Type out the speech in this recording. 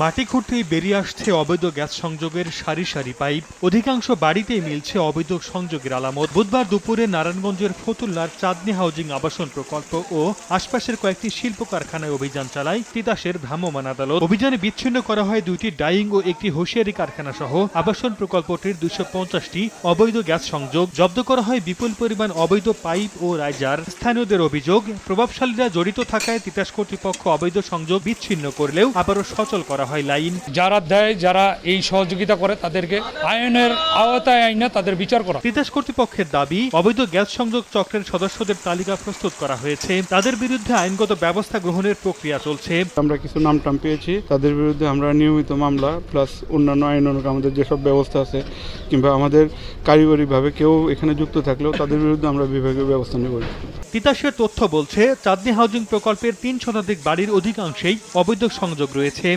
মাটি খুঁড়তেই বেরিয়ে আসছে অবৈধ গ্যাস সংযোগের সারি সারি পাইপ। অধিকাংশ বাড়িতেই মিলছে অবৈধ সংযোগের আলামত। বুধবার দুপুরে নারায়ণগঞ্জের ফতুল্লার চাঁদনী হাউজিং আবাসন প্রকল্প ও আশপাশের কয়েকটি শিল্প কারখানায় অভিযান চালায় তিতাসের ভ্রাম্যমাণ আদালত। অভিযানে বিচ্ছিন্ন করা হয় 2টি ডাইং ও একটি হুঁশিয়ারি কারখানা সহ আবাসন প্রকল্পটির 250টি অবৈধ গ্যাস সংযোগ। জব্দ করা হয় বিপুল পরিমাণ অবৈধ পাইপ ও রাইজার। স্থানীয়দের অভিযোগ, প্রভাবশালীরা জড়িত থাকায় তিতাস কর্তৃপক্ষ অবৈধ সংযোগ বিচ্ছিন্ন করলেও আবারও সচল করা হয় লাইন। যারা দেয়, যারা এই সহযোগিতা করে তাদেরকে আইনের আওতায় আইনে তাদের বিচার করা। তিতাস কর্তৃপক্ষের দাবি, অবৈধ গ্যাস সংযোগ চক্রের সদস্যদের তালিকা প্রস্তুত করা হয়েছে। তাদের বিরুদ্ধে আইনগত ব্যবস্থা গ্রহণের প্রক্রিয়া চলছে। আমরা কিছু নাম পেয়েছি, তাদের বিরুদ্ধে আমরা নিয়মিত মামলা প্লাস অন্যান্য আইনানুগ আমাদের যেসব ব্যবস্থা আছে কিংবা আমাদের কারিগরিকভাবে কেউ এখানে যুক্ত থাকলেও তাদের বিরুদ্ধে আমরা বিভাগীয় ব্যবস্থা নেব। তিতাসের তথ্য বলছে, চাঁদনী হাউজিং প্রকল্পের 3 শতাধিক বাড়ির অধিকাংশেই অবৈধ সংযোগ রয়েছে।